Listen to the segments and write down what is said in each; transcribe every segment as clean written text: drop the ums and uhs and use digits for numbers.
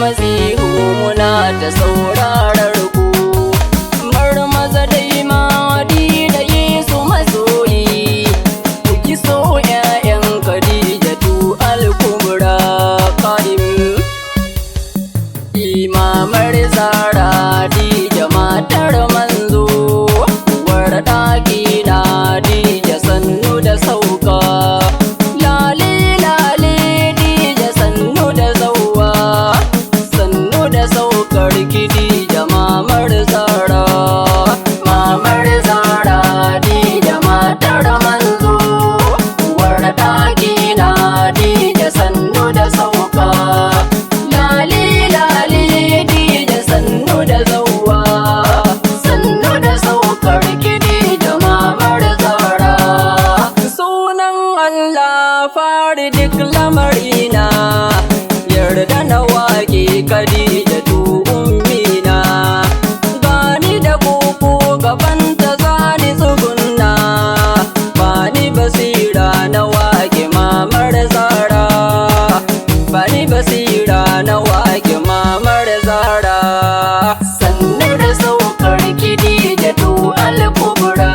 masihu muna ta saurarar ku. Marmaza dai madi da Yesu masoyi, ku ki so ƴaƴan Khadijatu al-Kubra qadim. Imamar Zara Khadija matar manzo, uwar ɗakina Khadija sannu da sauka. Lale lale Khadija sannu da zauwa, sannu da saukar Khadija mamar Zara. Mamar Zara Khadija matar manzo, uwar ɗakina Khadija sannu da sauka. Lale lale Khadija sannu da zauwa, sannu da saukar Khadija mamar Zara. Sunan Allah fari duk lamarina, yarda na waƙe Khadijatu ummina. Gani da koko gabanta zani tsugunna, bani basira na waƙe mamar Zara, bani basira na waƙe mamar Zara. Sannu da saukar Khadijatu al-Kubra,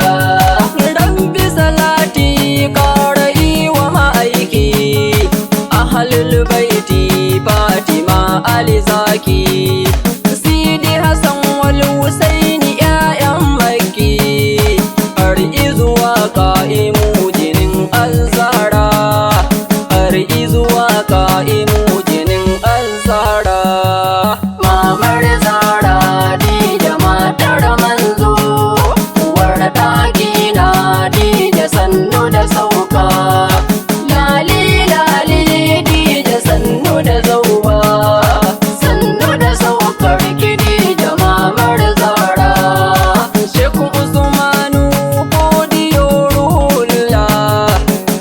rabbi salati ƙara yi wa ma'aiki, ahlul baiti Fatima Ali Zaki, Sidi Hassan wal Husaini ƴaƴan Makki, har izuwa qa'imu jinin al-Zahra, har izuwa qa'imu jinin al-Zahra. Mamar Zara Khadija matar manzo, uwar ɗakina Khadija sannu da sauka. Lale lale Khadija sannu da zauwa, sannu da saukar Khadija mamar Zara. Sheikh Usmanu Godiyo Ruhullah,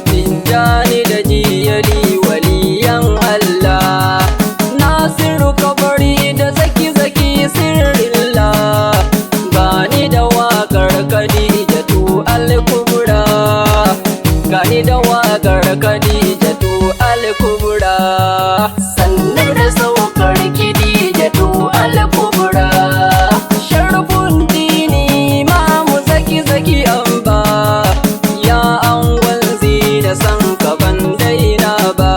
Tijjani da Jiyali waliyan Allah, Nasiru Kabari da Zaki Zaki sirrillah. Gani da waƙar Khadijatu al-Kubra, gani da waƙar Khadijatu al-Kubra. Sannu da saukar Khadijatu al-Kubra. Sharfun dini Imamu Zaki Zaki amba, ya angon zina san ka ban daina ba.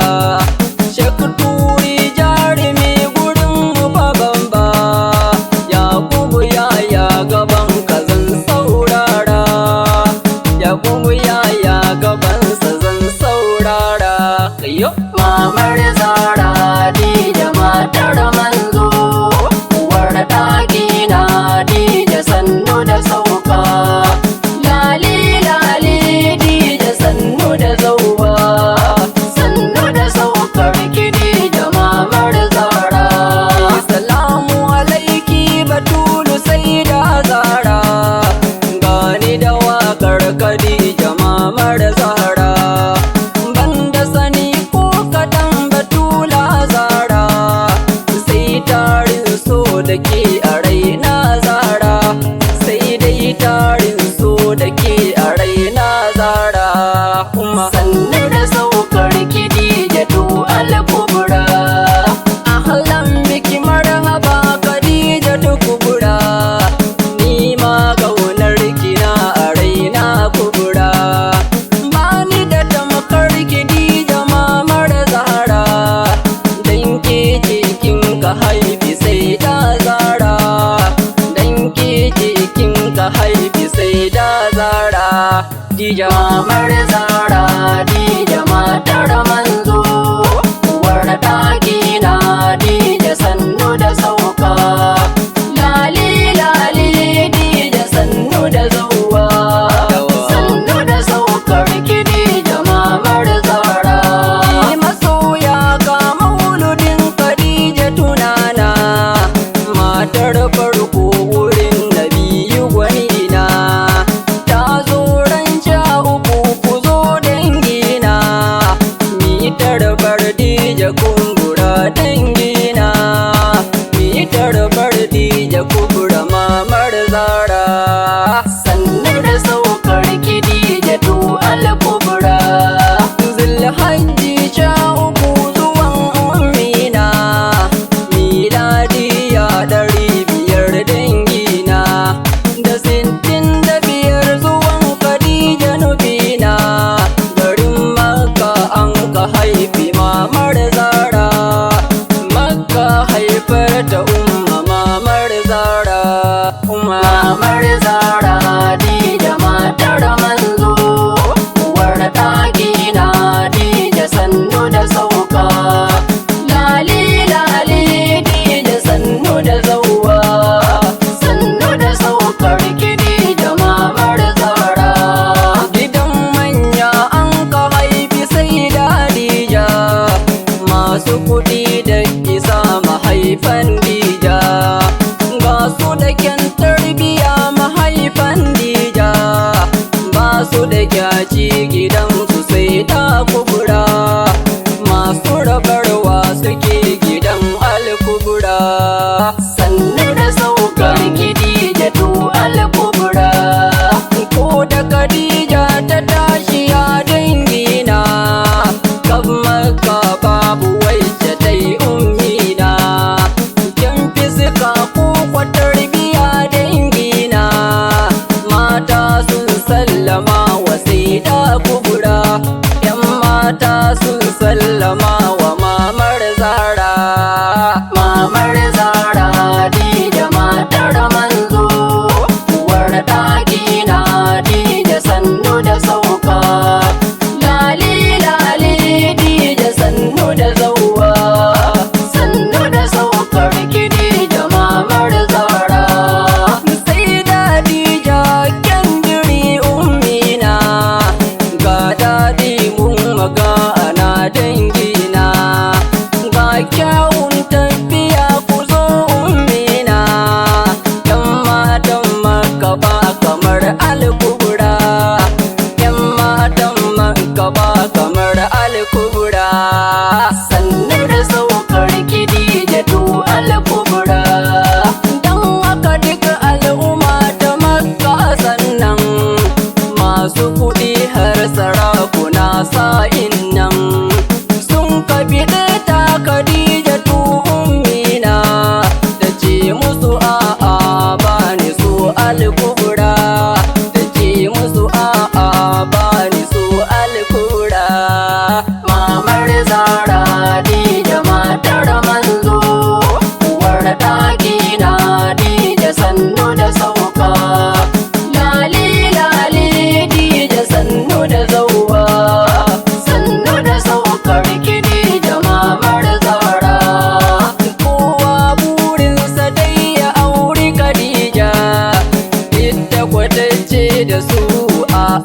Sheikh Turi jarumi gurin mu fa bamba, Yakubu yaya gaban ka zan saurara, Yakubu yaya gaban sa zan saurara. Ayyo mamar Zara Khadija matar manzo, uwar ɗakina Khadija sannu da sauka. Lale lale Khadija sannu da zauwa, sannu da saukar Khadija mamar Zara. Assalamu alaiki Batulu Sayyida Zara, gani da waƙar Khadija mamar Zara. Banda sani ko kaɗan Batula Zara, sai tarin so da ke a raina Zara, sai dai tarin so da ke a raina Zara. Kuma sannu da saukar Khadijatu al-Kubra, ahlan biki marhaba Khadijatu Kubra. Ni ma ƙaunar kina a raina Kubra, bani da tamkar Khadija mamar Zahra, dan ke ce kin ka haifi Sayyida Zara, dan ke ce kin ka haifi Sayyida Zara. Khadija mamar Zara Khadija matar manzo, uwar ɗakina Khadija sannu da sauka. Lale lale Khadija sannu da zauwa, sannu da saukar Khadija mamar Zara. Masoya ga mauludin Khadija tunana, matar farko wurin Nabiyu gwanina. Ta zo ran 13 ku zo dangina, mitar Khadija kumbura dangina, mitar Khadija kubura.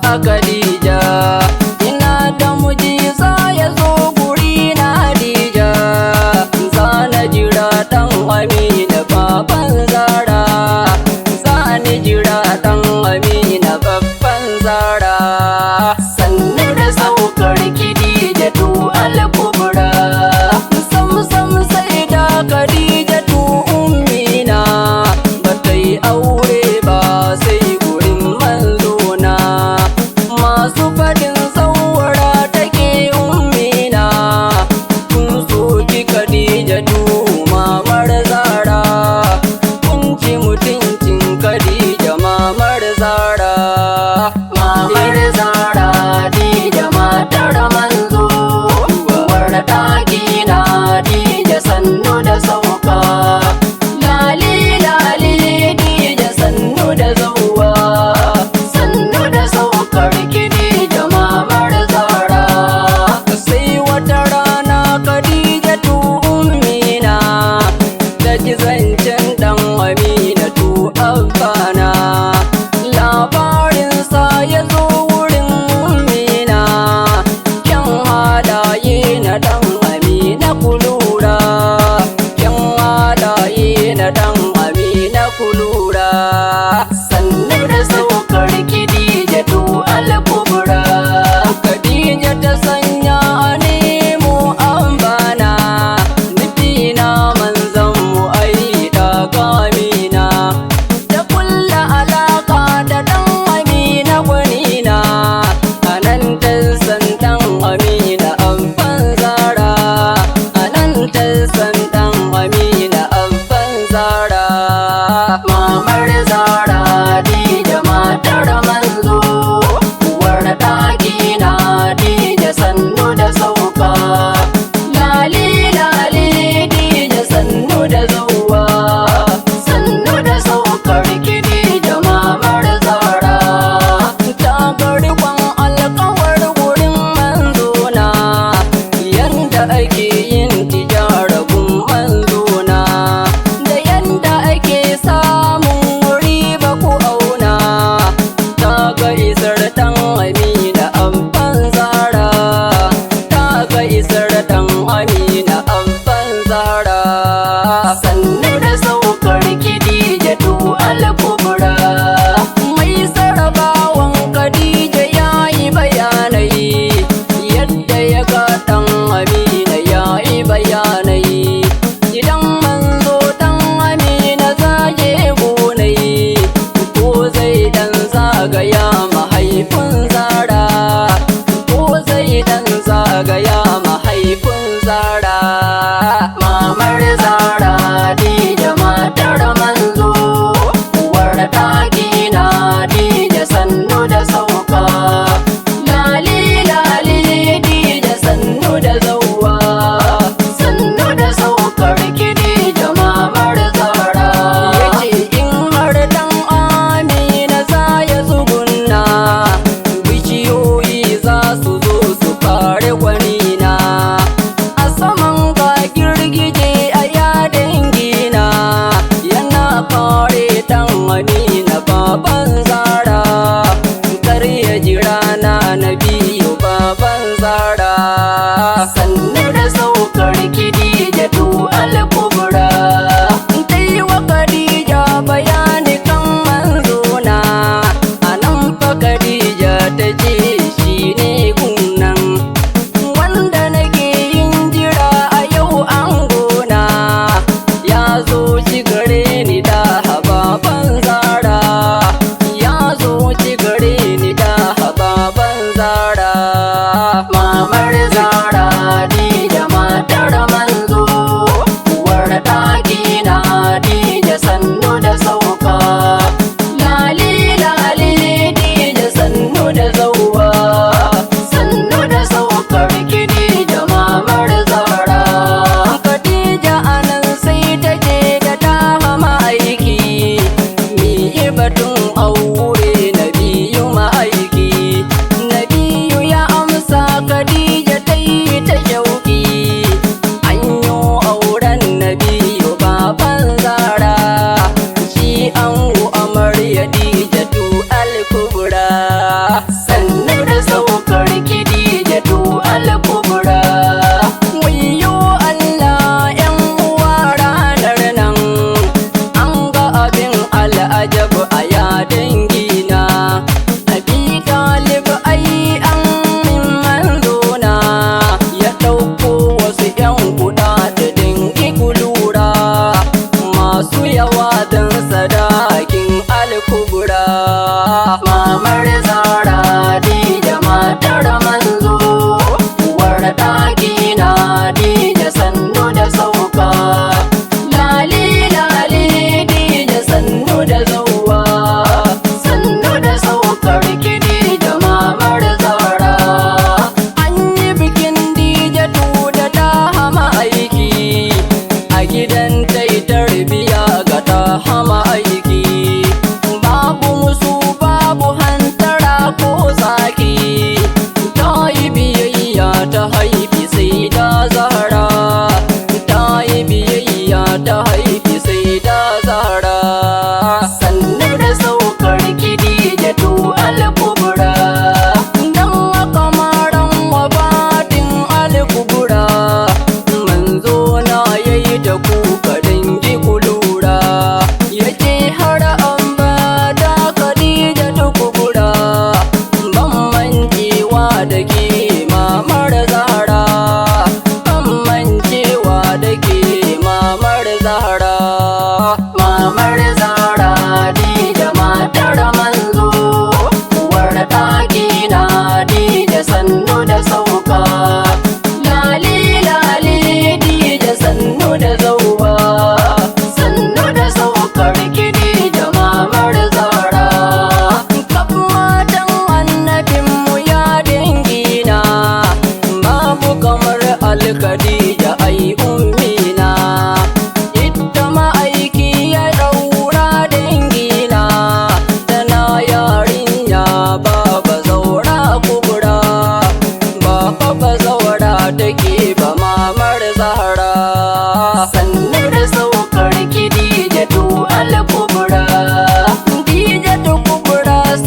a Khadija. Ina da miji za ya zo guri na Khadija. Za na jira dan Amina baban Zara. Za ni jira dan Amina babban Zara. Sannu da saukar Khadija tu al-kubra. Sam Sayyida Khadija tu ummina. Bata yi aure ba sai gurin manzona.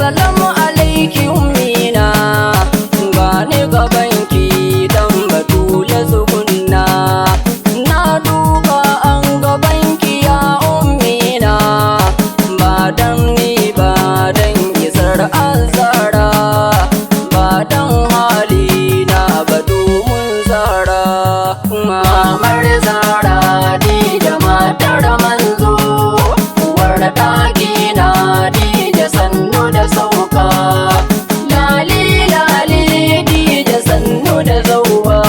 salamu alaiki ummina, gani gabanki dan Batoola tsugunna, na duka an gabanki ya ummina, ba dan ni ba dan isar azara, ba dan hali na ba domin zara. Mamar Zara Khadija matar manzo, uwar ɗakina Khadija sannu da sauka, lali lali Khadija sannu da zauwa,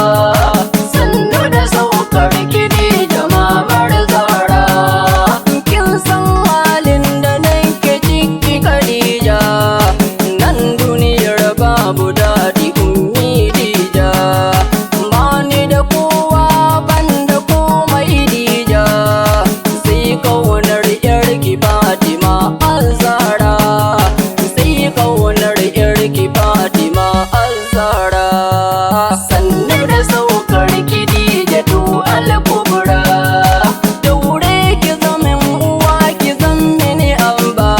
sannu da saukar Khadija mamar Zara. Kin san halin da nake ciki Khadija, nan duniyar babu daɗi ummi Khadija, bani da kowa banda komai Khadija, sai kaunar yarki Fatima Azzara, sai kaunar yarki Fatima Azzara. Sannu da saukar Khadija tu al-kubra, daure ki zamin uwa ki zammini amba,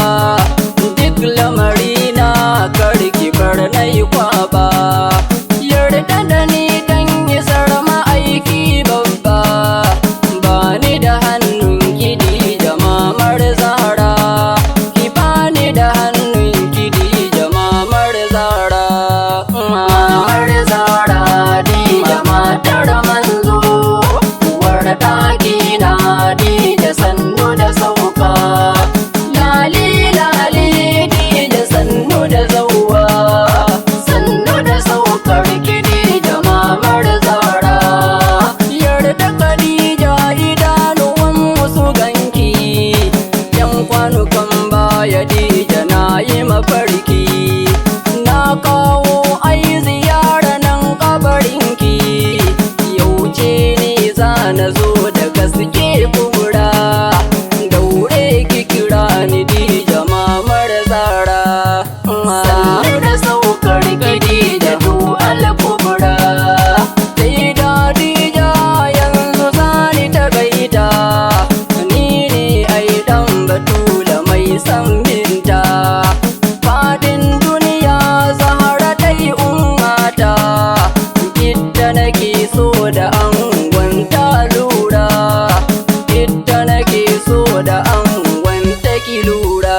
duk lamarina karki bar nayi kwaba, yarda da ni dan isar ma'aiki babba, bani da hannun Khadija mamar Zara, ki bani da hannun Khadija mamar Zara. Mamar Zara Khadija matar manzo, uwar ɗakina Khadija sannu da sauka, lali lali Khadija sannu da zauwa, sannu da saukar Khadija mamar Zara. Yarda Khadija idanuwan musu ganki, yan kwanukan baya Khadija na yi mafarki, na kawo ai ziyara nan kabarinki, yauce ne za na zo da gaske kubura, daure ki kira ni Khadija mamar Zara. Sannu da saukar Khadija du al-kubra, sai da Khadija yanzu zani ta gaita, ni ne ai dan Batoola mai san binta, fadin duniya Zahra dai ummata, ita nake so da angonta lura, ita nake so da angonta ki lura.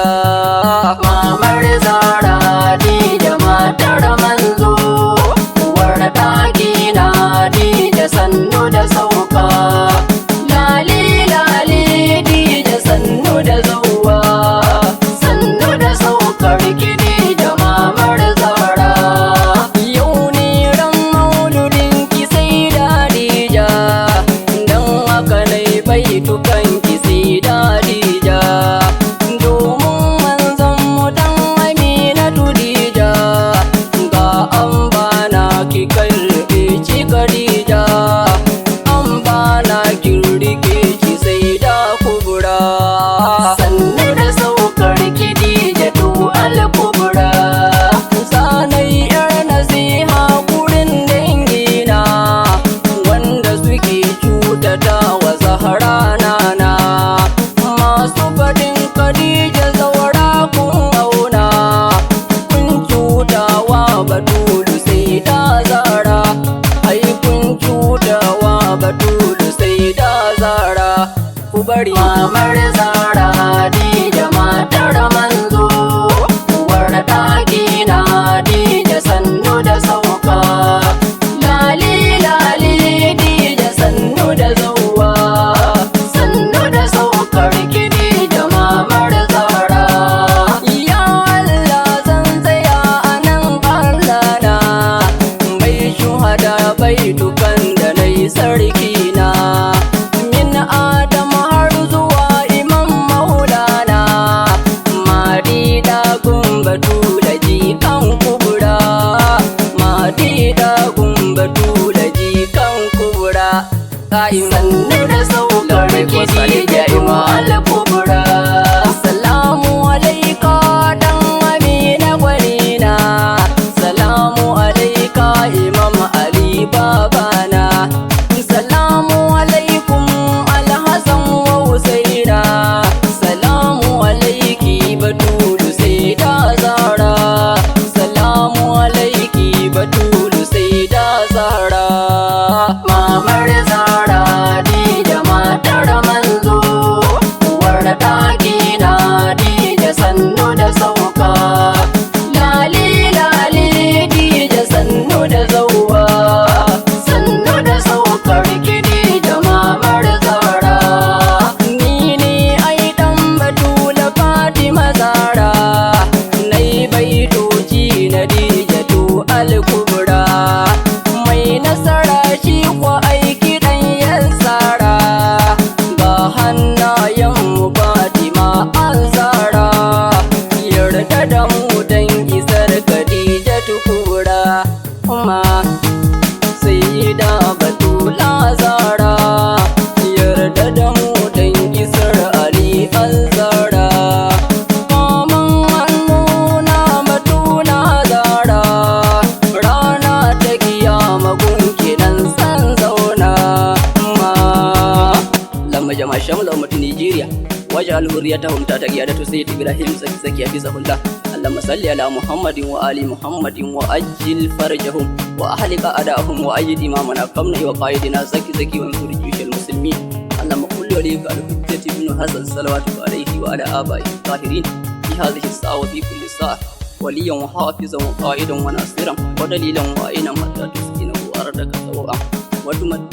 Mamar Zara Khadija matar manzo, uwar ɗakina Khadija sannu da sauka, lali lali Khadija sannu da zauwa, sannu da saukar Khadija mamar Zara. Yau ne ran mauludin ki Sayyida Khadija, dan haka nai baitukan ki Sayyida Khadija, domin manzon mu dan Aminatu Khadija, ga an bana ki karɓe ci Khadija, an bana ki rike ki Sayyida Kubra. Sannu da saukar Khadija tu al-kubra, sanai yar nasiha gurin dangina, wanda suke cutata wa Zahra nana, masu faɗin Khadija zawara kun auna, kun cutawa Batoola Sayyida Zara, ai kun cutawa Batoola Sayyida Zara, ku bari. Mamar Zara Khadija matar manzo, uwar ɗakina Khadija sannu da sauka, lali lali Khadija sannu da zauwa, sannu da saukar Khadija mamar Zara. Ya Allah zan tsaya a nan Allah na, bai shuhada bai dukan da nayi sarki na, min Adam har zuwa Imam Maulana, Madida gun Batoola jikan kubura, Madida gun Batoola jikan kubura. Sannu da saukar Khadija al-kubra, salamu alaika dan Amina gwanina, salamu alaika Imam Ali babana, salamu alaikum Al-Hassan wa Husaina, salamu alaiki Batoola Sayyida Zara. وذريتهم تحت قيادة سيد إبراهيم زكي حفظه الله. اللهم صل على محمد وآل محمد وأجل فرجهم وأحلق أعداءهم وأيد إمامنا قمنا وقائدنا زكي وانصر جيوش المسلمين. اللهم كل وليك الحجة بن حسن صلواتك عليه وعلى آبائه الطاهرين في هذه الساعة وفي كل ساعة وليا وحافظا وقائدا وناصرا ودليلا وعينا حتى تسكنه أرضك سواء وتمد